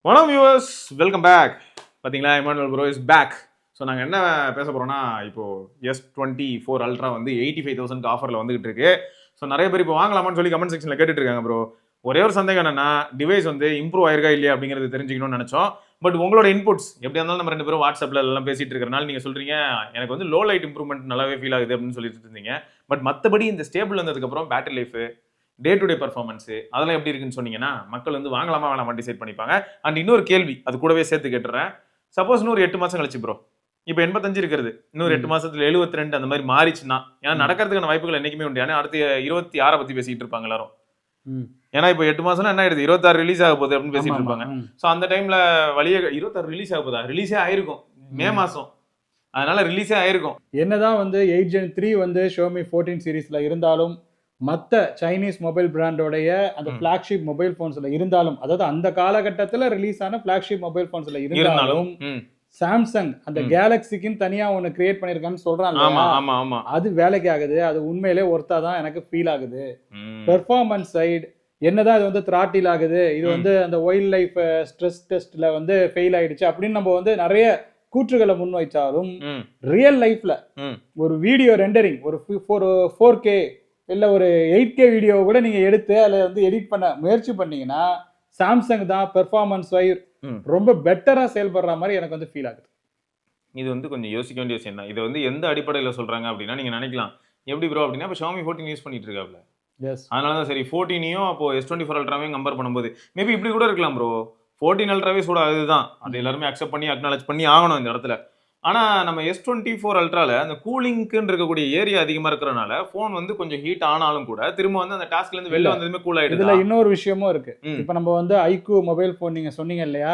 வணக்கம் viewers, welcome back. பார்த்தீங்களா, Emmanuel bro is back. So நாங்கள் என்ன பேச போகிறோம்னா, இப்போது S24 Ultra வந்து 85,000 ஆஃபரில் வந்துகிட்டு இருக்கு. ஸோ நிறைய பேர் இப்போ வாங்கலாமான்னு சொல்லி கமெண்ட் செக்ஷனில் கேட்டுட்டு இருக்காங்க ப்ரோ. ஒரே ஒரு சந்தேகம் என்னன்னா, டிவைஸ் வந்து இம்ப்ரூவ் ஆயிருக்கா இல்லையா அப்படிங்கிறது தெரிஞ்சுக்கணும்னு நினச்சோம். பட் உங்களோட இன்புட்ஸ் எப்படியா இருந்தாலும் நம்ம ரெண்டு பேரும் வாட்ஸ்அப்பில் எல்லாம் பேசிட்டு இருக்கிறனால நீங்கள் சொல்கிறீங்க எனக்கு வந்து லோ லைட் இம்ப்ரூவ்மெண்ட் நல்லாவே ஃபீல் ஆகுது அப்படின்னு சொல்லிட்டு இருந்தீங்க. பட் மற்றபடி இந்த ஸ்டேபிள் வந்ததுக்கப்புறம் battery life, day to day performance அதெல்லாம் எப்படி இருக்குன்னு சொன்னீங்கன்னா மக்கள் வந்து வாங்கலாமா வேணாமா டிசைட் பண்ணிப்பாங்க. அண்ட் இன்னொரு கேள்வி அது கூடவே சேர்த்து கேட்டுறேன். சப்போஸ் இன்னொரு 8 மாசம் கழிச்சு ப்ரோ, இப்போ 85 இருக்கிறது, இன்னொரு 8 மாசத்துல 72 அந்த மாதிரி மாறிச்சுன்னா, ஏன்னா நடக்கிறதுக்கான வாய்ப்புகள் என்னைக்குமே உண்டு. ஏன்னா அடுத்து 26 பத்தி பேசிட்டு இருப்பாங்க எல்லாரும். ஏன்னா இப்போ 8 மாசம்னா என்ன ஆயிடுது, 26 ரிலீஸ் ஆக போகுது அப்படின்னு பேசிட்டு இருப்பாங்க. ஸோ அந்த டைம்ல வழியே 26 ரிலீஸ் ஆக போதா, ரிலீஸே ஆயிருக்கும் மே மாசம், அதனால ரிலீஸே ஆயிருக்கும். என்னதான் வந்து 8 Gen 3 வந்து Xiaomi 14 சீரீஸ்ல இருந்தாலும், மற்ற சைனீஸ் மொபைல் பிராண்டோடைய அந்த பிளாக்ஷிப் மொபைல் போன்ஸ்ல இருந்தாலும், அதாவது அந்த காலகட்டத்தில் ரிலீஸ் ஆன பிளாக்ஷிப் மொபைல் போன்ஸ்ல இருந்தாலும் சாம்சங் அந்த கேலக்சிக்குன்னு தனியா ஒன்னு கிரியேட் பண்ணிருக்கான்னு சொல்றாங்க. அது வேலைக்கு ஆகுது. அது உண்மையிலே ஒர்த்தா தான் எனக்கு ஃபீல் ஆகுது. பெர்ஃபார்மன்ஸ் சைடு என்னதான் இது வந்து த்ராட்டில் ஆகுது, இது வந்து அந்த வைல்ட் லைஃப் ஸ்ட்ரெஸ் டெஸ்ட்ல வந்து ஃபெயில் ஆயிடுச்சு அப்படின்னு நம்ம வந்து நிறைய கூற்றுகளை முன் வைச்சாலும், ரியல் லைஃப்ல ஒரு வீடியோ ரெண்டரிங் ஒரு 4K இல்ல ஒரு 8K வீடியோ கூட நீங்க எடுத்து அதில் வந்து எடிட் பண்ண முயற்சி பண்ணீங்கன்னா சாம்சங் தான் பெர்ஃபார்மன்ஸ் வைஸ் ரொம்ப பெட்டரா செயல்படுற மாதிரி எனக்கு வந்து ஃபீல் ஆகுது. இது வந்து கொஞ்சம் யோசிக்க வேண்டிய விஷயம் தான். இது வந்து எந்த அடிப்படையில் சொல்றாங்க அப்படின்னா, நீங்க நினைக்கலாம் எப்படி ப்ரோ அப்படின்னா, இப்போ Xiaomi 14 யூஸ் பண்ணிட்டு இருக்காப்ல, அதனால தான் சரி 14ஐயும் அப்போ S24 Ultraவையும் கம்பேர் பண்ணும்போது மேபி இப்படி கூட இருக்கலாம் ப்ரோ. 14 Ultraவே சூட அதுதான், அது எல்லாருமே அக்செப்ட் பண்ணி அக்னாலஜ் பண்ணி ஆகணும் இந்த இடத்துல. ஆனா நம்ம S24 Ultraல அந்த கூலிங்க்குன்னு இருக்கக்கூடிய ஏரியா அதிகமா இருக்கிறனால போன் வந்து கொஞ்சம் ஹீட் ஆனாலும் கூட திரும்ப வந்து அந்த டாஸ்க்ல இருந்து வெளில வந்ததுமே கூல் ஆயிடுது. இதுல இன்னொரு விஷயமும் இருக்கு. இப்போ நம்ம வந்து iQOO மொபைல் போன் நீங்க சொன்னீங்க இல்லையா,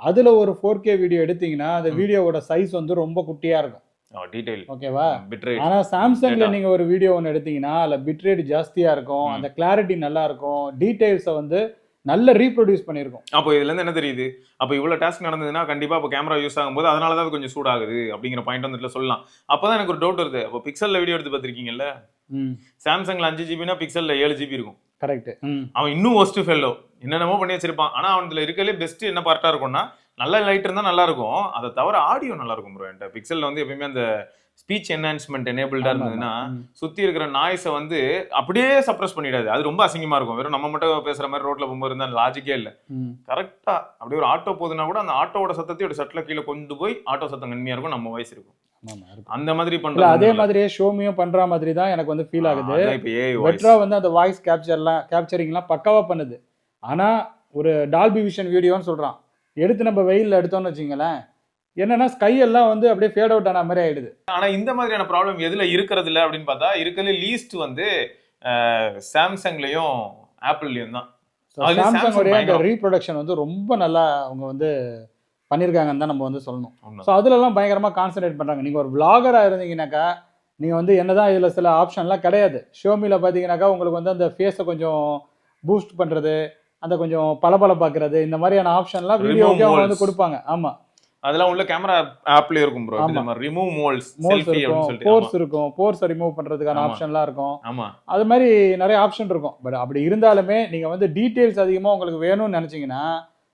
அதுல ஒரு 4K வீடியோ எடுத்தீங்கன்னா அந்த வீடியோவோட சைஸ் வந்து ரொம்ப குட்டியா இருக்கும், டீடைல் ஓகேவா. ஆனா சாம்சங்ல நீங்க ஒரு வீடியோ ஒன்று எடுத்தீங்கன்னா அதுல பிட்ரேட் ஜாஸ்தியா இருக்கும், அந்த கிளாரிட்டி நல்லா இருக்கும், டீடைல்ஸை வந்து நல்ல ரீப்ரொடியூஸ் பண்ணியிருக்கோம். அப்போ இதுல இருந்து என்ன தெரியுது, அப்போ இவ்வளவு டாஸ்க் நடந்ததுன்னா கண்டிப்பா அப்போ கேமரா யூஸ் ஆகும்போது அதனால தான் கொஞ்சம் சூடாகுது அப்படிங்கிற பாயிண்ட் வந்துட்டு சொல்லலாம். அப்பதான் எனக்கு ஒரு டவுட் வருது, அப்போ பிக்சல்ல வீடியோ எடுத்து பார்த்திருக்கீங்கல்ல, சாம்சங்ல 5 GB பிக்சல்ல 7 GB இருக்கும். கரெக்ட். அவன் இன்னும் ஒஸ்ட் ஃபெல்லோ என்னென்னமோ பண்ணி வச்சிருப்பான். ஆனா அவன்ல இருக்கலே பெஸ்ட் என்ன பார்ட்டா இருக்கும்னா, நல்ல லைட் இருந்தா நல்லா இருக்கும், அதை தவிர ஆடியோ நல்லா இருக்கும் ப்ரோ. என்கிட்ட பிக்சல்ல வந்து எப்பயுமே அந்த ஸ்பீச் என்ஹான்ஸ்மெண்ட் எனேபிள்டா இருந்ததுன்னா சுத்தி இருக்கிற நாய்ஸை வந்து அப்படியே சப்ரஸ் பண்ணிடாது, அது ரொம்ப அசிங்கமா இருக்கும். வெறும் நம்ம மட்டும் பேசுற மாதிரி ரோட்ல போகும்போது இருந்தா லாஜிக்கே இல்லை. கரெக்டா அப்படியே ஒரு ஆட்டோ போகுதுன்னா கூட அந்த ஆட்டோவோட சத்தத்தை ஒரு சட்டில கீழே கொண்டு போய் ஆட்டோ சத்தம் கம்மியா இருக்கும், நம்ம வாய்ஸ் இருக்கும். அந்த மாதிரி பண்ற அதே மாதிரியே ஷோமியும் பண்ற மாதிரி தான் எனக்கு வந்து ஃபீல் ஆகுது. பெட்டரா வந்து அந்த வாய்ஸ் கேப்சரிங்லாம் பக்காவா பண்ணுது. ஆனா ஒரு டால்பி விஷன் வீடியோன்னு சொல்றான், எடுத்து நம்ம வெயில்ல எடுத்தோம்னு வச்சுங்களேன், என்னன்னா ஸ்கை எல்லாம் வந்து அப்படியே ஃபேட் அவுட் ஆன மாதிரி ஆயிடுது. ஆனா இந்த மாதிரியான ப்ராப்ளம் எதுல இருக்கிறது இல்லை அப்படின்னு பார்த்தா, இருக்கிறது லீஸ்ட் வந்து சாம்சங்லயும் ஆப்பிள்லயும் தான். சாம்சங்கோடைய அந்த ரீப்ரொடக்ஷன் வந்து ரொம்ப நல்லா அவங்க வந்து பண்ணியிருக்காங்கன்னு தான் நம்ம வந்து சொல்லணும். ஸோ அதுலலாம் பயங்கரமாக கான்சன்ட்ரேட் பண்ணுறாங்க. நீங்கள் ஒரு விளாகராக இருந்தீங்கன்னாக்கா நீங்கள் வந்து என்னதான் இதில் சில ஆப்ஷன்லாம் கிடையாது. ஷோமியில் பார்த்தீங்கன்னாக்கா உங்களுக்கு வந்து அந்த ஃபேஸை கொஞ்சம் பூஸ்ட் பண்ணுறது, அந்த கொஞ்சம் பளபள பார்க்கறது, இந்த மாதிரியான ஆப்ஷன்லாம் வீடியோவுக்கு அவங்க வந்து கொடுப்பாங்க. ஆமாம், அதெல்லாம் உள்ள கேமரா ஆப்ல இருக்கும் ப்ரோ. நம்ம ரிமூவ் மோல்ஸ், செல்ஃபி அப்படினு சொல்லிட்டு போர்ஸ் இருக்கும், போர்ஸை ரிமூவ் பண்றதுக்கான ஆப்ஷன்லாம் இருக்கும். ஆமா, அது மாதிரி நிறைய ஆப்ஷன் இருக்கும். பட் அப்படி இருந்தாலுமே நீங்க வந்து டீடைல்ஸ் அதிகமா உங்களுக்கு வேணும்னு நினைச்சீங்கன்னா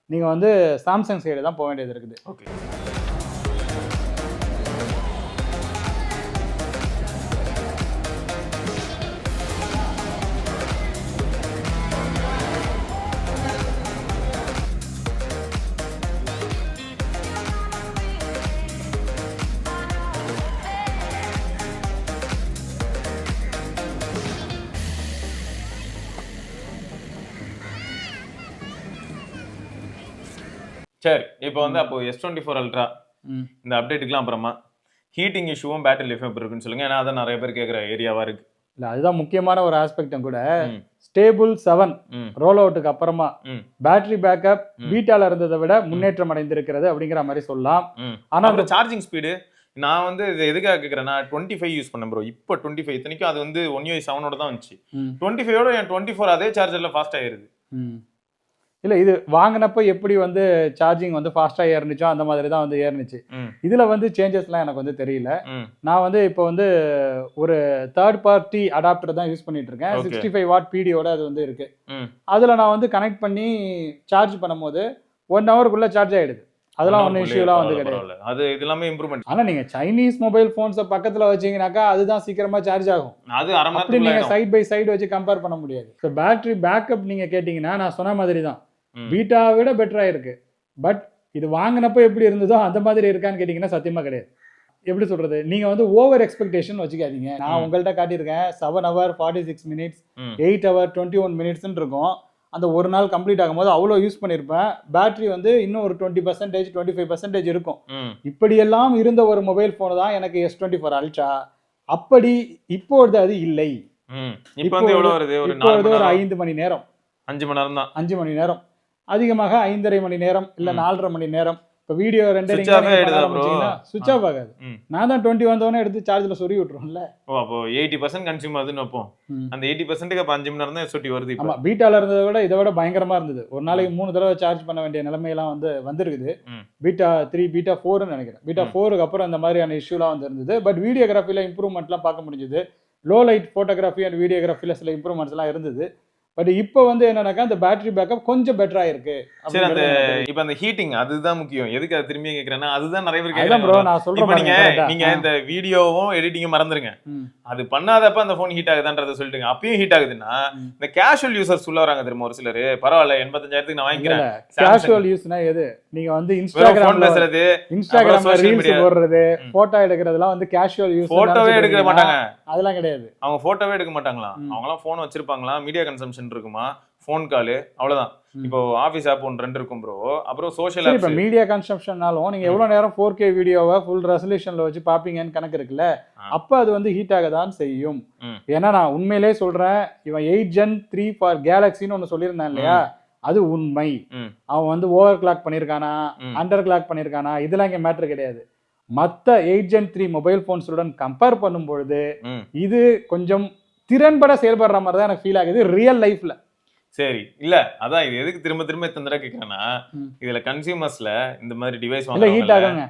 நீங்க வந்து சாம்சங் சைடு தான் போக வேண்டியது இருக்குது. ஓகே, சரி. இப்போ வந்து அப்போ S24 Ultra இந்த அப்டேட்டுக்குலாம் அப்புறமா ஹீட்டிங் இஷ்யூவும் பேட்டரி லைஃபும் எப்படி இருக்குன்னு சொல்லுங்க. ஏன்னா அதான் நிறைய பேர் கேட்குற ஏரியாவா இருக்கு. இல்லை, அதுதான் முக்கியமான ஒரு ஆஸ்பெக்டும் கூட. ஸ்டேபிள் 7 ரோல் அவுட்டுக்கு அப்புறமா பேட்டரி பேக்கப் பீட்டால இருந்ததை விட முன்னேற்றம் அடைந்திருக்கிறது அப்படிங்கிற மாதிரி சொல்லலாம். ஆனால் அந்த சார்ஜிங் ஸ்பீடு நான் வந்து இது எதுக்காக கேட்குறேன்னா, 25 யூஸ் பண்ணேன் ப்ரோ. இப்போ 25 இத்தனைக்கும் அது வந்து 1 UI 7ஓட தான் வந்துச்சு. 25ஓட என் 24 அதே சார்ஜரில் ஃபாஸ்ட் ஆயிருது. இல்லை, இது வாங்கினப்போ எப்படி வந்து சார்ஜிங் வந்து ஃபாஸ்ட்டாக ஏறிச்சோ அந்த மாதிரி தான் வந்து ஏறிச்சு. இதில் வந்து சேஞ்சஸ்லாம் எனக்கு வந்து தெரியல. நான் வந்து இப்போ வந்து ஒரு தேர்ட் பார்ட்டி அடாப்டர் தான் யூஸ் பண்ணிட்டு இருக்கேன். 65 வாட் பிடியோட அது வந்து இருக்கு. அதில் நான் வந்து கனெக்ட் பண்ணி சார்ஜ் பண்ணும்போது 1 ஹவருக்குள்ள சார்ஜ் ஆயிடுது. அதெல்லாம் ஒன்றும் இஷ்யூலாம் வந்து கிடையாது. அது இது எல்லாமே இம்ப்ரூவ்மெண்ட். ஆனா நீங்க சைனீஸ் மொபைல் போன்ஸை பக்கத்துல வச்சீங்கன்னாக்கா அதுதான் சீக்கிரமா சார்ஜ் ஆகும். அது அரை மணி அப்படி நீங்க நேரத்துல சைட் பை சைடு வச்சு கம்பேர் பண்ண முடியாது. ஸோ பேட்டரி பேக்கப் நீங்க கேட்டீங்கன்னா நான் சொன்ன மாதிரி தான், பீட்டாவை விட பெட்டரா இருக்கு. பட் இது வாங்கினப்போ எப்படி இருந்ததோ அந்த மாதிரி இருக்கான்னு கேட்டீங்கன்னா சத்தியமா கிடையாது. எப்படி சொல்றது, நீங்க வந்து ஓவர் எக்ஸ்பெக்டேஷன் வச்சுக்காதீங்க. நான் உங்கள்கிட்ட காட்டியிருக்கேன் 7 hours 46 minutes 8 hours 21 minutes இருக்கும். அந்த ஒரு நாள் கம்ப்ளீட் ஆகும்போது அவ்வளோ யூஸ் பண்ணியிருப்பேன். பேட்டரி வந்து இன்னும் ஒரு 20% 25% இருக்கும். இப்படியெல்லாம் இருந்த ஒரு மொபைல் ஃபோன் தான் எனக்கு S24 Ultra. அப்படி இப்பொழுது அது இல்லை. இப்பொழுது ஒரு 5 மணி நேரம் 5 மணி நேரம் தான் 5 மணி நேரம் அதிகமாக 5.5 மணி நேரம் இல்ல 4.5 மணி நேரம். இப்போ வீடியோ ரெண்டரிங் சுவிட்ச் ஆஃப் ஆகாது. நான் தான் 20 வந்தவொடனே எடுத்து சார்ஜில் சொருகி விட்டுருவோம்ல. ஓ அப்போ 80% கன்சியூம் ஆகுதுன்னு வைப்போம். அந்த 80%க்கு அப்போ 5 மணி நேரம் தான் S20 வருது. ஆமா, பீட்டால இருந்ததை விட இதை விட பயங்கரமா இருந்தது. ஒரு நாளைக்கு 3 தடவை சார்ஜ் பண்ண வேண்டிய நிலைமையெல்லாம் வந்து வந்திருக்குது. பீட்டா 3 பீட்டா 4ன்னு நினைக்கிறேன். பீட்டா 4க்கு அப்புறம் அந்த மாதிரியான இஷ்யூலாம் வந்து இருந்தது. பட் வீடியோகிராஃபில இம்ப்ரூவ்மெண்ட்லாம் பார்க்க முடிஞ்சது. லோ லைட் ஃபோட்டோகிராஃபி அண்ட் வீடியோகிராஃபில சில இம்ப்ரூவ்மெண்ட்ஸ் எல்லாம் இருந்தது. பட் இப்போ வந்து என்னன்னாக்கா அந்த பேட்டரி பேக்கப் கொஞ்சம் பெட்டரா இருக்கு. சரி, அந்த இப்போ அந்த ஹீட்டிங் அதுதான் முக்கியம். எதுக்கு அதை திரும்பி கேட்கறேன்னா அதுதான் நிறைய பேர் கேட்கறாங்க ப்ரோ. நான் சொல்றேன், நீங்க இந்த வீடியோவும் எடிட்டிங் மறந்துருங்க. அது பண்ணாதப்ப அந்த போன் ஹீட் ஆகுதான்றதை சொல்லிட்டுங்க. அப்பயும் ஹீட் ஆகுதுன்னா இந்த கேஷுவல் யூசர்ஸ் உள்ள வராங்க தெரியுமா ஒரு சிலர். பரவாயில்ல 85,000க்கு நான் வாங்கிக்கிறேன். கேஷுவல் யூஸ்னா எது? நீங்க வந்து இன்ஸ்டாகிராம் பேசுறது, இன்ஸ்டாகிராம்ல ரீல்ஸ் போடுறது, போட்டோ எடுக்கிறதெல்லாம் வந்து கேஷுவல் யூஸ். போட்டோவே எடுக்க மாட்டாங்க. அதெல்லாம் கிடையாது. அவங்க போட்டோவே எடுக்க மாட்டாங்களா? அவங்கலாம் போன் வச்சிருப்பாங்களா, மீடியா கன்சம்ஷன் இருக்குமா, ஃபோன் கால், அவ்வளவுதான். இப்போ ஆபீஸ் ஆப் 1-2 இருக்கும் ப்ரோ. அப்புறம் சோஷியல் ஆப். இப்போ மீடியா கன்சம்ஷன்னாலும் நீங்க எவ்வளவு நேரம் 4K வீடியோவை ஃபுல் ரெசல்யூஷன்ல வச்சு பாப்பீங்கன்னு கணக்கு இருக்குல்ல. அப்ப அது வந்து ஹீட் ஆகதான் செய்யும். ஏன்னா நான் உண்மையிலேயே சொல்றேன், இவன் 8 Gen 3 ஃபார் கேலக்சின்னு ஒன்னு சொல்லியிருந்தான் இல்லையா, அது உண்மை. அவன் வந்து ஓவர் கிளாக் பண்ணியிருக்கானா, அண்டர் கிளாக் பண்ணியிருக்கானா, இதெல்லாம் இங்க மேட்டர் கிடையாது. மற்ற 8 Gen 3 மொபைல் போன்ஸுடன் கம்பேர் பண்ணும்பொழுது இது கொஞ்சம் திறன்பட செயல்படுற மாதிரி தான் எனக்கு ஃபீல் ஆகுது ரியல் லைஃப்ல. சரி, இல்ல அதான் இது எதுக்கு திரும்ப திரும்ப தந்தரா கேக்குறேன்னா, இதுல கன்சியூமர்ஸ்ல இந்த மாதிரி டிவைஸ் வாங்குறாங்க, ஹீட் ஆகுங்க.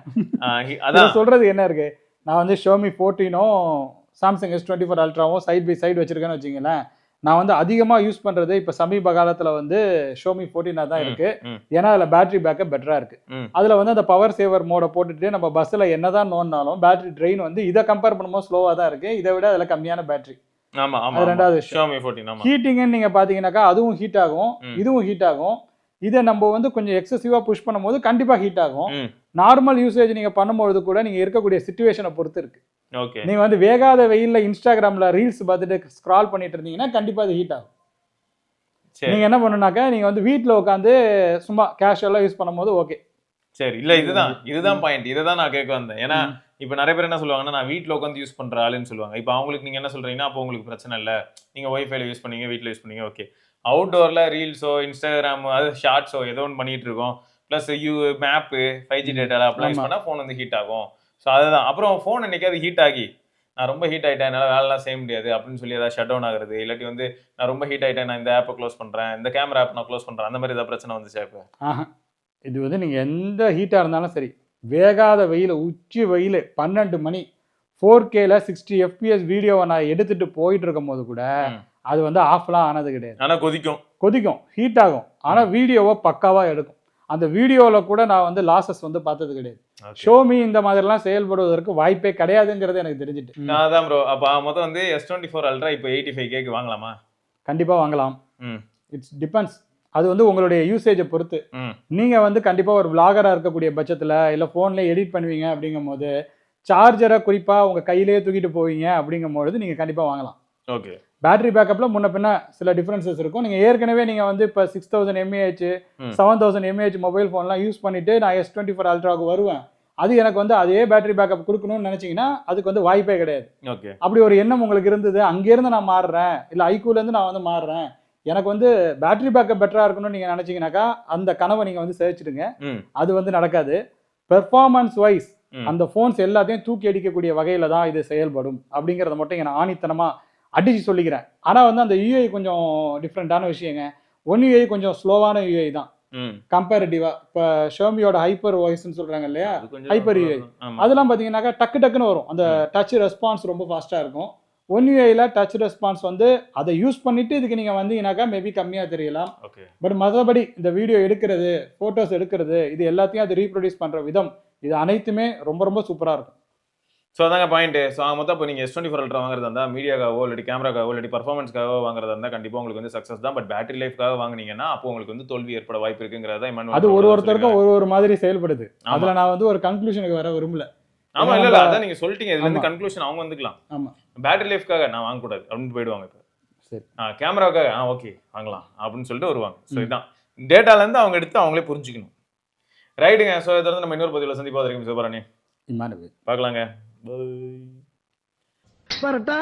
அதான் சொல்றது என்ன இருக்கு, நான் வந்து Xiaomi 14ம் Samsung S24 Ultraவும் சைட் பை சைடு வச்சிருக்கேன்னு வச்சுங்களேன். நான் வந்து அதிகமா யூஸ் பண்றது இப்ப சமீப காலத்துல வந்து Xiaomi 14 தான் இருக்கு. ஏன்னா அதுல பேட்டரி பேக்கப் பெட்டரா இருக்கு. அதுல வந்து அந்த பவர் சேவர் மோட போட்டுட்டு நம்ம பஸ்ல என்னதான் நோண்டாலும் பேட்டரி ட்ரெயின் வந்து இதை கம்பேர் பண்ணும்போது ஸ்லோவா தான் இருக்கு. இதை விட அதுல கம்மியான பேட்டரி. ரெண்டாவது ஹீட்டிங் நீங்க பாத்தீங்கன்னாக்கா அதுவும் ஹீட் ஆகும், இதுவும் ஹீட் ஆகும். இதை நம்ம வந்து கொஞ்சம் எக்ஸசிவா புஷ் பண்ணும்போது கண்டிப்பா ஹீட் ஆகும். நார்மல் யூசேஜ் நீங்க பண்ணும்போது கூட நீங்க இருக்கக்கூடிய சிச்சுவேஷனை பொறுத்து இருக்கு. நீங்க வந்து வேகாத வெயில்ல இன்ஸ்டாகிராம்ல ரீல்ஸ் பார்த்துட்டு ஸ்க்ரால் பண்ணிட்டு இருந்தீங்கன்னா கண்டிப்பா அது ஹீட் ஆகும். நீங்க என்ன பண்ணுனாக்கா நீங்க வந்து வீட்டுல உட்காந்து சும்மா கேஷுவலா யூஸ் பண்ணும்போது ஓகே. சரி, இல்ல இதுதான் பாயிண்ட். இதான் நான் கேட்க வந்தேன். ஏன்னா இப்ப நிறைய பேர் என்ன சொல்லுவாங்கன்னா, நான் வீட்டுல உட்காந்து யூஸ் பண்ற ஆளுன்னு சொல்லுவாங்க. இப்ப அவங்களுக்கு நீங்க என்ன சொல்றீங்கன்னா, அப்போ உங்களுக்கு பிரச்சனை இல்ல, நீங்க ஒய்ஃபைல யூஸ் பண்ணீங்க, வீட்டுல யூஸ் பண்ணீங்க, ஓகே. அவுட்டோர்ல ரீல்ஸோ இன்ஸ்டாகிராம் அது ஷார்ட்ஸோ ஏதோ ஒன்று பண்ணிட்டு இருக்கோம். பிளஸ் மேப்பு 5G டேட்டால அப்ளை பண்ணா ஃபோன் வந்து ஹீட் ஆகும். ஸோ அதுதான். அப்புறம் ஃபோன் என்னைக்காவது ஹீட் ஆகி நான் ரொம்ப ஹீட் ஆயிட்டேன், என்னால் வேலைலாம் செய்ய முடியாது அப்படின்னு சொல்லி ஏதாவது ஷட் டவுன் ஆகுறது, இல்லாட்டி வந்து நான் ரொம்ப ஹீட் ஆயிட்டேன், நான் இந்த ஆப்பை க்ளோஸ் பண்றேன், இந்த கேமரா ஆப் நான் க்ளோஸ் பண்றேன், அந்த மாதிரி ஏதாவது பிரச்சனை வந்துச்சா? இப்போ இது வந்து நீங்க எந்த ஹீட்டா இருந்தாலும் சரி, வேகாத வெயில், உச்சி வெயில், 12 மணி 4Kல 60 FPS வீடியோவை நான் எடுத்துட்டு போயிட்டு இருக்கும் போது கூட அது வந்து ஆஃப்லாம் ஆனது கிடையாது. ஆனா கொதிக்கும், ஹீட் ஆகும். ஆனா வீடியோவை பக்காவா எடுக்கும். அந்த வீடியோல கூட நான் வந்து லாசஸ் வந்து பார்த்தது கிடையாது. Xiaomi இந்த மாதிரிலாம் செயல்படுவதற்கு வாய்ப்பே கிடையாதுங்கிறது எனக்கு தெரிஞ்சிட்டு. அதான் ப்ரோ. அப்ப மொத்தம் வந்து S24 Ultra இப்போ 85K வாங்கலாமா? கண்டிப்பா வாங்கலாம். It's depends. அது வந்து உங்களுடைய யூசேஜை பொறுத்து. நீங்க வந்து கண்டிப்பா ஒரு விளாகரா இருக்கக்கூடிய பட்சத்துல இல்ல போன்ல எடிட் பண்ணுவீங்க அப்படிங்கும் போது சார்ஜரை குறிப்பா உங்க கையிலேயே தூக்கிட்டு போவீங்க அப்படிங்கும் போது நீங்க கண்டிப்பா வாங்கலாம். ஓகே. பேட்டரி பேக்கப்ல முன்ன பின்ன சில டிஃபரன்சஸ் இருக்கும். நீங்க ஏற்கனவே நீங்க வந்து இப்ப 6000 mAh 7000 mAh மொபைல் போன்லாம் யூஸ் பண்ணிட்டு நான் S24 Ultraக்கு வருவேன், அது எனக்கு வந்து அதே பேட்டரி பேக்கப் கொடுக்கணும்னு நினைச்சீங்கன்னா அதுக்கு வந்து வாய்ப்பே கிடையாது. அப்படி ஒரு எண்ணம் உங்களுக்கு இருந்தது, அங்கேருந்து நான் மாறுறேன் இல்ல ஐக்கூல இருந்து நான் வந்து மாறுறேன், எனக்கு வந்து பேட்டரி பேக்கப் பெட்டரா இருக்கணும்னு நீங்க நினைச்சீங்கன்னாக்கா அந்த கனவை நீங்க வந்து சேர்த்துடுங்க. அது வந்து நடக்காது. பெர்ஃபார்மன்ஸ் வைஸ் அந்த போன்ஸ் எல்லாத்தையும் தூக்கி அடிக்கக்கூடிய வகையில தான் இது செயல்படும் அப்படிங்கறத மட்டும் நான் ஆணித்தனமா அடிச்சு சொல்லிக்கிறேன். ஆனா வந்து அந்த யூஐ கொஞ்சம் டிஃப்ரெண்டான விஷயங்க. ஒன் யூஐ கொஞ்சம் ஸ்லோவான யூஐ தான் கம்பேரிட்டிவா. இப்ப Xiaomiயோட ஹைப்பர் வாய்ஸ்ன்னு சொல்றாங்க இல்லையா, ஹைப்பர் யூஐ, அதெல்லாம் பாத்தீங்கன்னாக்கா டக்கு டக்குன்னு வரும். அந்த டச் ரெஸ்பான்ஸ் ரொம்ப ஃபாஸ்டா இருக்கும். ஒன் யூஐல டச் ரெஸ்பான்ஸ் வந்து அதை யூஸ் பண்ணிட்டு இதுக்கு நீங்க வந்தீங்கன்னாக்கா மேபி கம்மியா தெரியலாம். ஓகே. பட் மற்றபடி இந்த வீடியோ எடுக்கிறது, போட்டோஸ் எடுக்கிறது, இது எல்லாத்தையும் அது ரீப்ரொடியூஸ் பண்ற விதம், இது அனைத்துமே ரொம்ப ரொம்ப சூப்பரா இருக்கும். ஸோ அதாங்க பாயிண்ட். ஸோ மொத்தம் இப்போ நீங்கள் S24 அல்ட்ரா வாங்குறதா இருந்தால் மீடியாக்காவோ இல்லாட்டி கேமராக்காவோ இல்லாட்டி பர்ஃபார்மன்ஸ்க்காகவோ வாங்குறதா இருந்தால் கண்டிப்பாக உங்களுக்கு வந்து சக்ஸஸ் தான். பட் பேட்டரி லைஃப்காக வாங்குனீங்கன்னா அப்போ உங்களுக்கு வந்து தோல்வி ஏற்பட வாய்ப்பு இருக்குங்கிறத அது ஒருத்தருக்கும் ஒரு மாதிரி செயல்படுது. அதுல நான் வந்து ஒரு கன்க்ளூஷனுக்கு வர விரும்பல. ஆமா, இல்ல அதான் நீங்க சொல்லிட்டீங்க. இதுல இருந்து கன்க்ளூஷன் அவங்க வந்துக்கலாம். ஆமா, பேட்டரி லைஃப்காக நான் வாங்க கூடாது அப்படின்னு போயிடுவாங்க. இப்போ சரி கேமராவுக்காக ஓகே வாங்கலாம் அப்படின்னு சொல்லிட்டு வருவாங்க. ஸோ இதுதான் டேட்டால இருந்து அவங்க எடுத்து அவங்களே புரிஞ்சுக்கணும். ரைட்டுங்க. ஸோ இதை வந்து நம்ம இன்னொரு பதிவில் சந்திப்பா வரைக்கும் சிவபரணி இம்மானுவேல் பார்க்கலாங்க. பரட்டா